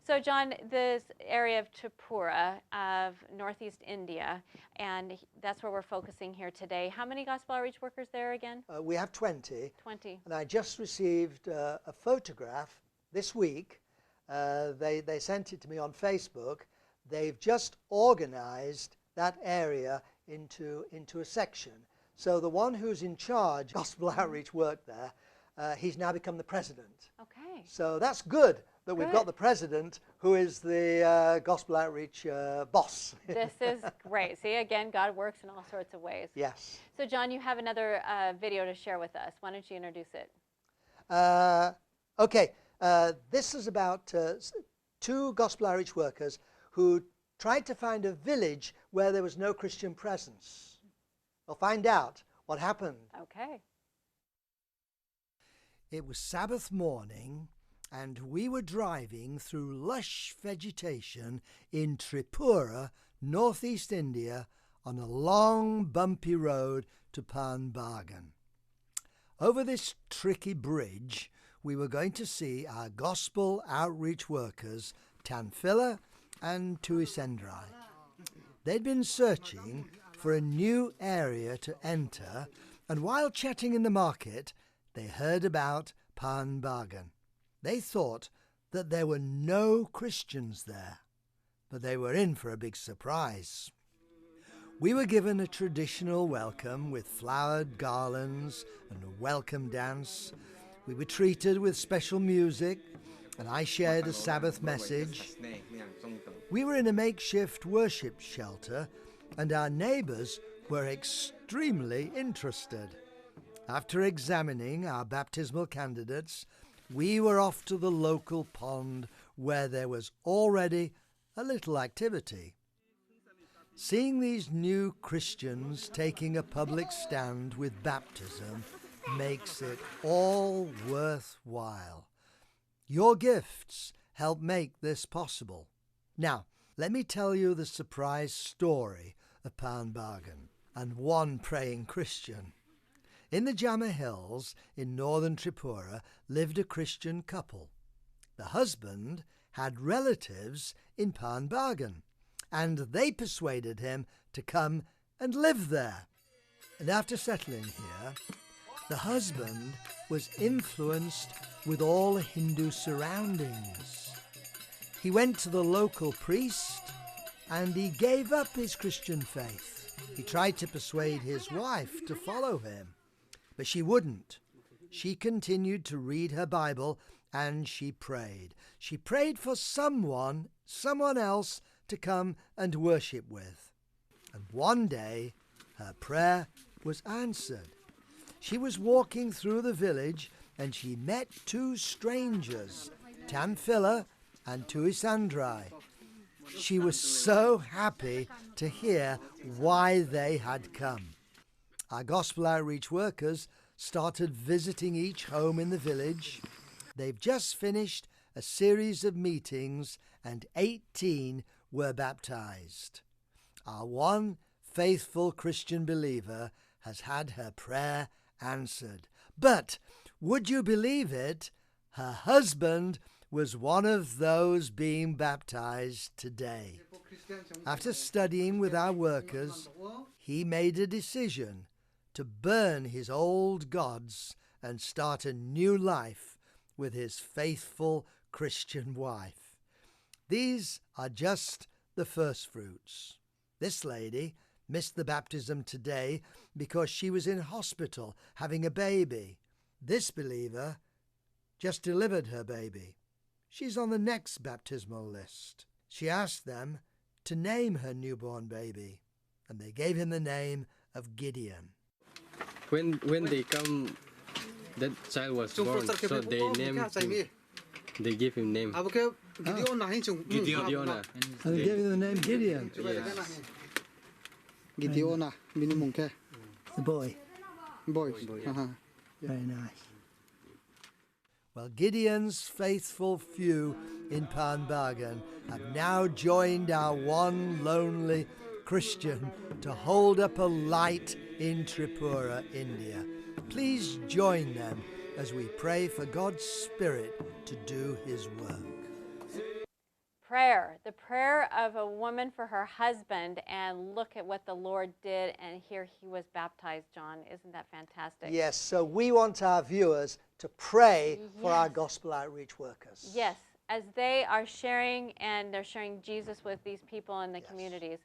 So John, this area of Tripura of northeast India, and that's where we're focusing here today. How many gospel outreach workers there again? We have 20. 20. And I just received a photograph this week. They sent it to me on Facebook. They've just organized that area into a section. So the one who's in charge of gospel outreach work there, he's now become the president. Okay. So that's good that we've got the president who is the gospel outreach boss. This is great. See, again, God works in all sorts of ways. Yes. So John, you have another video to share with us. Why don't you introduce it? Okay. This is about 2 gospel outreach workers who tried to find a village where there was no Christian presence. We'll find out what happened. Okay. It was Sabbath morning, and we were driving through lush vegetation in Tripura, northeast India, on a long, bumpy road to Panbagan. Over this tricky bridge, we were going to see our gospel outreach workers, Tanfila and Tuisendrai. They'd been searching for a new area to enter, and while chatting in the market, they heard about Panbagan. They thought that there were no Christians there, but they were in for a big surprise. We were given a traditional welcome with flowered garlands and a welcome dance. We were treated with special music, and I shared a Sabbath message. We were in a makeshift worship shelter, and our neighbours were extremely interested. After examining our baptismal candidates, we were off to the local pond where there was already a little activity. Seeing these new Christians taking a public stand with baptism makes it all worthwhile. Your gifts help make this possible. Now, let me tell you the surprise story of Panbagan and one praying Christian. In the Jammu Hills in northern Tripura lived a Christian couple. The husband had relatives in Panbagan, and they persuaded him to come and live there. And after settling here, the husband was influenced with all the Hindu surroundings. He went to the local priest and he gave up his Christian faith. He tried to persuade his wife to follow him, but she wouldn't. She continued to read her Bible and she prayed. She prayed for someone else to come and worship with. And one day her prayer was answered. She was walking through the village and she met 2 strangers, Tanfila and Tuisendrai. She was so happy to hear why they had come. Our gospel outreach workers started visiting each home in the village. They've just finished a series of meetings and 18 were baptized. Our one faithful Christian believer has had her prayer answered. But, would you believe it, her husband was one of those being baptized today. After studying with our workers, he made a decision to burn his old gods and start a new life with his faithful Christian wife. These are just the first fruits. This lady missed the baptism today because she was in hospital having a baby. This believer just delivered her baby. She's on the next baptismal list. She asked them to name her newborn baby, and they gave him the name of Gideon. When they come, that child was born, so they named him. They give him name. Gideon. And they gave him the name Gideon. Yes. The boy. Very nice. Well, Gideon's faithful few in Panbagan have now joined our one lonely Christian to hold up a light in Tripura, India. Please join them as we pray for God's Spirit to do his work. prayer of a woman for her husband, and look at what the Lord did, and here he was baptized, John. Isn't that fantastic? Yes, so we want our viewers to pray for our Yes. gospel outreach workers. Yes, as they are sharing, and they're sharing Jesus with these people in the Yes. communities.